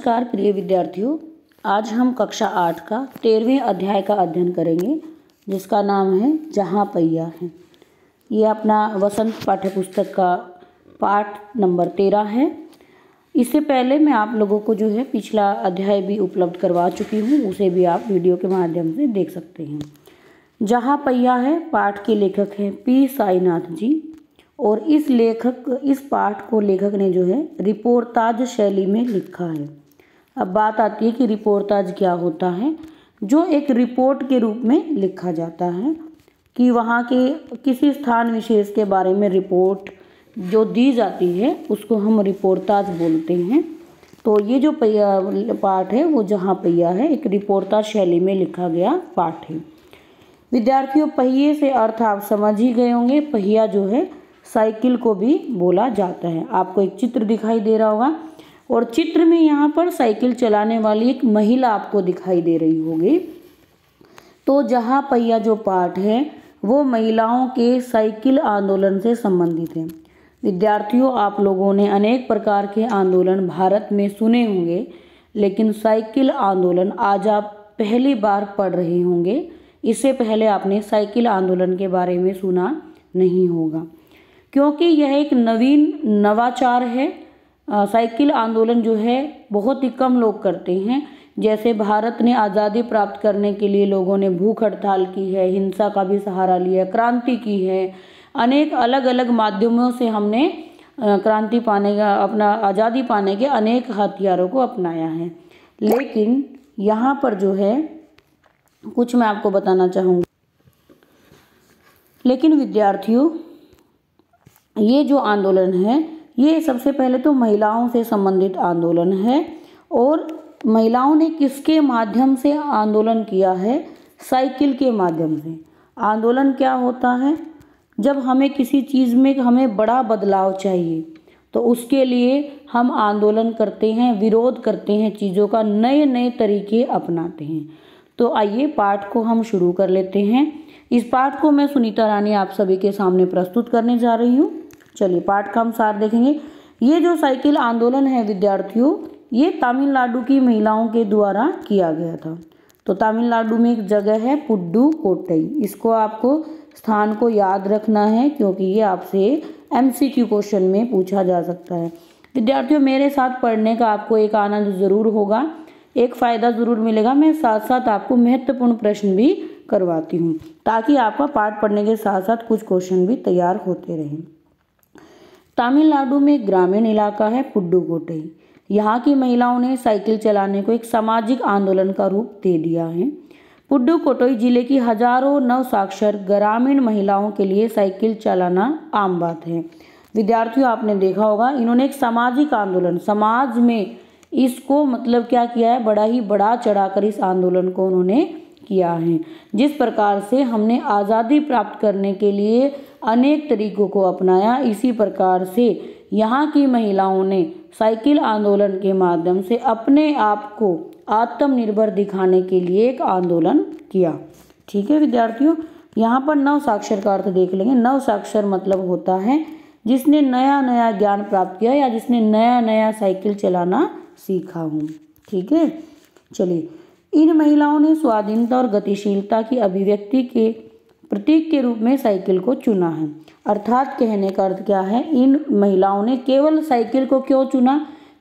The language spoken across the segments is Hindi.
नमस्कार प्रिय विद्यार्थियों, आज हम कक्षा 8 का 13वें अध्याय का अध्ययन करेंगे जिसका नाम है जहाँ पहिया है। ये अपना वसंत पाठ्यपुस्तक का पाठ नंबर 13 है। इससे पहले मैं आप लोगों को जो है पिछला अध्याय भी उपलब्ध करवा चुकी हूँ, उसे भी आप वीडियो के माध्यम से देख सकते हैं। जहाँ पहिया है पाठ के लेखक हैं पी साईनाथ जी, और इस पाठ को लेखक ने जो है रिपोर्टाज शैली में लिखा है। अब बात आती है कि रिपोर्टाज क्या होता है। जो एक रिपोर्ट के रूप में लिखा जाता है कि वहाँ के किसी स्थान विशेष के बारे में रिपोर्ट जो दी जाती है उसको हम रिपोर्टाज बोलते हैं। तो ये जो पाठ है वो जहाँ पहिया है एक रिपोर्टाज शैली में लिखा गया पाठ है। विद्यार्थियों, पहिए से अर्थ आप समझ ही गए होंगे। पहिया जो है साइकिल को भी बोला जाता है। आपको एक चित्र दिखाई दे रहा होगा और चित्र में यहाँ पर साइकिल चलाने वाली एक महिला आपको दिखाई दे रही होगी। तो जहाँ पहिया जो पाठ है वो महिलाओं के साइकिल आंदोलन से संबंधित है। विद्यार्थियों, आप लोगों ने अनेक प्रकार के आंदोलन भारत में सुने होंगे, लेकिन साइकिल आंदोलन आज आप पहली बार पढ़ रहे होंगे। इससे पहले आपने साइकिल आंदोलन के बारे में सुना नहीं होगा, क्योंकि यह एक नवीन नवाचार है। साइकिल आंदोलन जो है बहुत ही कम लोग करते हैं। जैसे भारत ने आज़ादी प्राप्त करने के लिए लोगों ने भूख हड़ताल की है, हिंसा का भी सहारा लिया, क्रांति की है, अनेक अलग अलग माध्यमों से हमने क्रांति पाने का, अपना आज़ादी पाने के अनेक हथियारों को अपनाया है। लेकिन यहाँ पर जो है कुछ मैं आपको बताना चाहूँगी। लेकिन विद्यार्थियों, ये जो आंदोलन है ये सबसे पहले तो महिलाओं से संबंधित आंदोलन है। और महिलाओं ने किसके माध्यम से आंदोलन किया है? साइकिल के माध्यम से। आंदोलन क्या होता है? जब हमें किसी चीज़ में हमें बड़ा बदलाव चाहिए तो उसके लिए हम आंदोलन करते हैं, विरोध करते हैं, चीज़ों का नए नए तरीके अपनाते हैं। तो आइए पाठ को हम शुरू कर लेते हैं। इस पाठ को मैं सुनीता रानी आप सभी के सामने प्रस्तुत करने जा रही हूँ। चलिए पाठ का हम सार देखेंगे। ये जो साइकिल आंदोलन है विद्यार्थियों, ये तमिलनाडु की महिलाओं के द्वारा किया गया था। तो तमिलनाडु में एक जगह है पुडुकोट्टई। इसको आपको स्थान को याद रखना है क्योंकि ये आपसे एमसीक्यू क्वेश्चन में पूछा जा सकता है। विद्यार्थियों, मेरे साथ पढ़ने का आपको एक आनंद ज़रूर होगा, एक फ़ायदा ज़रूर मिलेगा। मैं साथ साथ आपको महत्वपूर्ण प्रश्न भी करवाती हूँ ताकि आपका पाठ पढ़ने के साथ साथ कुछ क्वेश्चन भी तैयार होते रहें। तमिलनाडु में ग्रामीण इलाका है पुडुकोट्टई। यहाँ की महिलाओं ने साइकिल चलाने को एक सामाजिक आंदोलन का रूप दे दिया है। पुडुकोट्टई जिले की हजारों नवसाक्षर ग्रामीण महिलाओं के लिए साइकिल चलाना आम बात है। विद्यार्थियों, आपने देखा होगा इन्होंने एक सामाजिक आंदोलन, समाज में इसको मतलब क्या किया है, बड़ा ही बड़ा चढ़ाकर इस आंदोलन को उन्होंने किया है। जिस प्रकार से हमने आज़ादी प्राप्त करने के लिए अनेक तरीकों को अपनाया, इसी प्रकार से यहाँ की महिलाओं ने साइकिल आंदोलन के माध्यम से अपने आप को आत्मनिर्भर दिखाने के लिए एक आंदोलन किया। ठीक है विद्यार्थियों, यहाँ पर नव साक्षर का अर्थ देख लेंगे। नव साक्षर मतलब होता है जिसने नया नया ज्ञान प्राप्त किया या जिसने नया नया साइकिल चलाना सीखा हूँ। ठीक है, चलिए। इन महिलाओं ने स्वाधीनता और गतिशीलता की अभिव्यक्ति के प्रतीक के रूप में साइकिल को चुना है। अर्थात कहने का अर्थ क्या है, इन महिलाओं ने केवल साइकिल को क्यों चुना?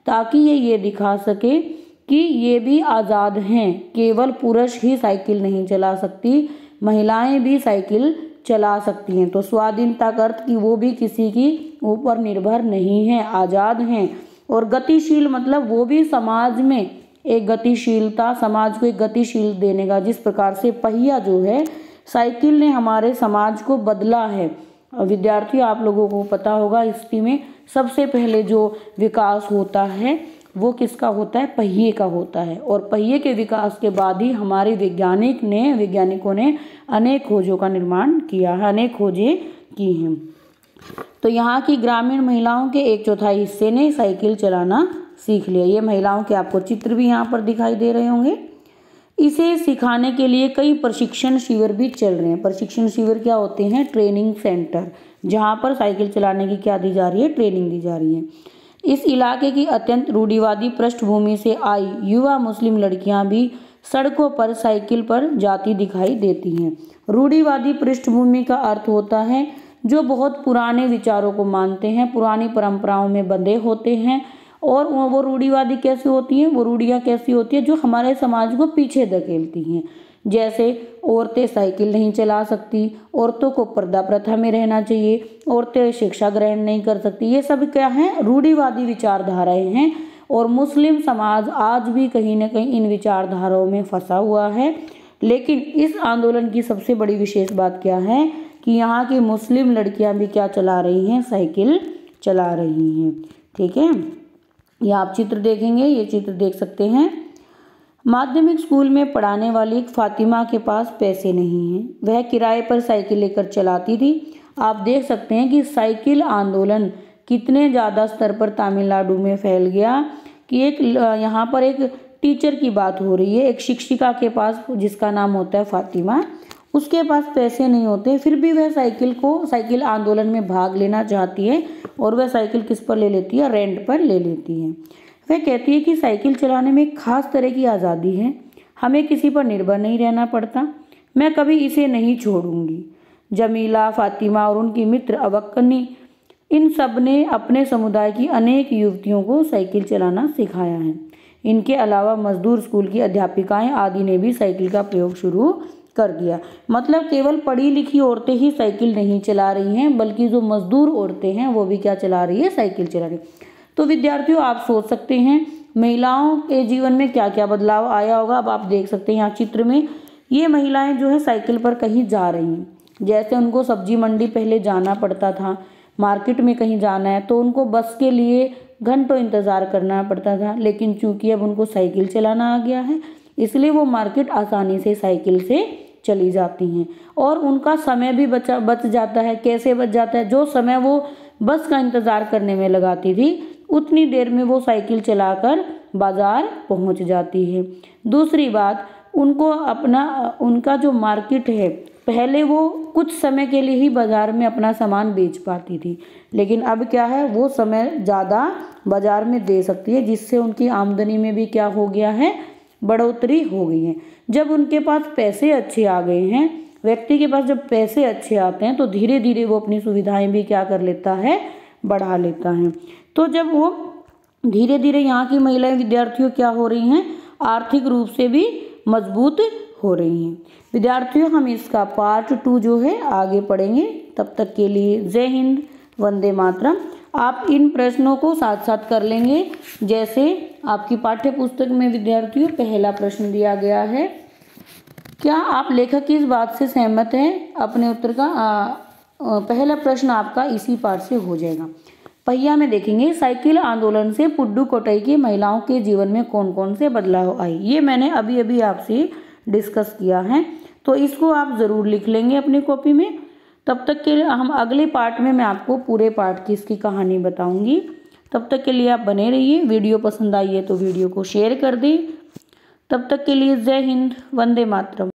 ताकि ये दिखा सके कि ये भी आज़ाद हैं। केवल पुरुष ही साइकिल नहीं चला सकती, महिलाएं भी साइकिल चला सकती हैं। तो स्वाधीनता का अर्थ कि वो भी किसी की ऊपर निर्भर नहीं है, आज़ाद हैं। और गतिशील मतलब वो भी समाज में एक गतिशीलता, समाज को एक गतिशील देने का, जिस प्रकार से पहिया जो है साइकिल ने हमारे समाज को बदला है। विद्यार्थियों, आप लोगों को पता होगा हिस्ट्री में सबसे पहले जो विकास होता है वो किसका होता है? पहिए का होता है। और पहिए के विकास के बाद ही हमारे वैज्ञानिकों ने अनेक खोजों का निर्माण किया है, अनेक खोजें की हैं। तो यहाँ की ग्रामीण महिलाओं के 1/4 हिस्से ने साइकिल चलाना सीख लिया। ये महिलाओं के आपको चित्र भी यहाँ पर दिखाई दे रहे होंगे। इसे सिखाने के लिए कई प्रशिक्षण शिविर भी चल रहे हैं। प्रशिक्षण शिविर क्या होते हैं? ट्रेनिंग सेंटर, जहाँ पर साइकिल चलाने की क्या दी जा रही है? ट्रेनिंग दी जा रही है। इस इलाके की अत्यंत रूढ़िवादी पृष्ठभूमि से आई युवा मुस्लिम लड़कियां भी सड़कों पर साइकिल पर जाती दिखाई देती हैं। रूढ़िवादी पृष्ठभूमि का अर्थ होता है जो बहुत पुराने विचारों को मानते हैं, पुरानी परंपराओं में बंधे होते हैं। और वो रूढ़िवादी कैसी होती हैं, वो रूढ़ियाँ कैसी होती है जो हमारे समाज को पीछे धकेलती हैं। जैसे औरतें साइकिल नहीं चला सकती, औरतों को पर्दा प्रथा में रहना चाहिए, औरतें शिक्षा ग्रहण नहीं कर सकती। ये सब क्या है, रूढ़िवादी विचारधाराएं हैं। और मुस्लिम समाज आज भी कहीं ना कहीं इन विचारधाराओं में फंसा हुआ है। लेकिन इस आंदोलन की सबसे बड़ी विशेष बात क्या है कि यहाँ की मुस्लिम लड़कियां भी क्या चला रही हैं, साइकिल चला रही हैं। ठीक है, ये आप चित्र देखेंगे, ये चित्र देख सकते हैं। माध्यमिक स्कूल में पढ़ाने वाली फातिमा के पास पैसे नहीं हैं, वह किराए पर साइकिल लेकर चलाती थी। आप देख सकते हैं कि साइकिल आंदोलन कितने ज़्यादा स्तर पर तमिलनाडु में फैल गया कि एक यहाँ पर एक टीचर की बात हो रही है, एक शिक्षिका के पास जिसका नाम होता है फातिमा, उसके पास पैसे नहीं होते, फिर भी वह साइकिल आंदोलन में भाग लेना चाहती है। और वह साइकिल किस पर ले लेती है, रेंट पर ले लेती है। वह कहती है कि साइकिल चलाने में एक खास तरह की आज़ादी है, हमें किसी पर निर्भर नहीं रहना पड़ता, मैं कभी इसे नहीं छोड़ूंगी। जमीला, फातिमा और उनकी मित्र अवक्कनी, इन सब ने अपने समुदाय की अनेक युवतियों को साइकिल चलाना सिखाया है। इनके अलावा मजदूर स्कूल की अध्यापिकाएं आदि ने भी साइकिल का प्रयोग शुरू कर दिया। मतलब केवल पढ़ी लिखी औरतें ही साइकिल नहीं चला रही हैं, बल्कि जो मजदूर औरतें हैं वो भी क्या चला रही है, साइकिल चला रही है। तो विद्यार्थियों, आप सोच सकते हैं महिलाओं के जीवन में क्या क्या बदलाव आया होगा। अब आप देख सकते हैं यहाँ चित्र में, ये महिलाएं जो है साइकिल पर कहीं जा रही हैं। जैसे उनको सब्जी मंडी पहले जाना पड़ता था, मार्केट में कहीं जाना है तो उनको बस के लिए घंटों इंतज़ार करना पड़ता था, लेकिन चूंकि अब उनको साइकिल चलाना आ गया है इसलिए वो मार्केट आसानी से साइकिल से चली जाती हैं और उनका समय भी बच जाता है। कैसे बच जाता है, जो समय वो बस का इंतज़ार करने में लगाती थी उतनी देर में वो साइकिल चलाकर बाज़ार पहुंच जाती है। दूसरी बात, उनका जो मार्केट है, पहले वो कुछ समय के लिए ही बाज़ार में अपना सामान बेच पाती थी, लेकिन अब क्या है, वो समय ज़्यादा बाज़ार में दे सकती है, जिससे उनकी आमदनी में भी क्या हो गया है, बढ़ोतरी हो गई है। जब उनके पास पैसे अच्छे आ गए हैं, व्यक्ति के पास जब पैसे अच्छे आते हैं तो धीरे धीरे वो अपनी सुविधाएं भी क्या कर लेता है, बढ़ा लेता है। तो जब वो धीरे धीरे यहाँ की महिलाएं विद्यार्थियों क्या हो रही हैं, आर्थिक रूप से भी मजबूत हो रही हैं। विद्यार्थियों, हम इसका पार्ट 2 जो है आगे पढ़ेंगे। तब तक के लिए जय हिंद, वंदे मातरम। आप इन प्रश्नों को साथ साथ कर लेंगे। जैसे आपकी पाठ्य पुस्तक में विद्यार्थियों पहला प्रश्न दिया गया है, क्या आप लेखक की इस बात से सहमत हैं? अपने उत्तर का पहला प्रश्न आपका इसी पाठ से हो जाएगा। पहिया में देखेंगे, साइकिल आंदोलन से पुडुकोट्टई की महिलाओं के जीवन में कौन कौन से बदलाव आए। ये मैंने अभी अभी आपसे डिस्कस किया है, तो इसको आप ज़रूर लिख लेंगे अपनी कॉपी में। तब तक के लिए हम अगले पार्ट में मैं आपको पूरे पार्ट की इसकी कहानी बताऊंगी। तब तक के लिए आप बने रहिए। वीडियो पसंद आई है तो वीडियो को शेयर कर दें। तब तक के लिए जय हिंद, वंदे मातरम।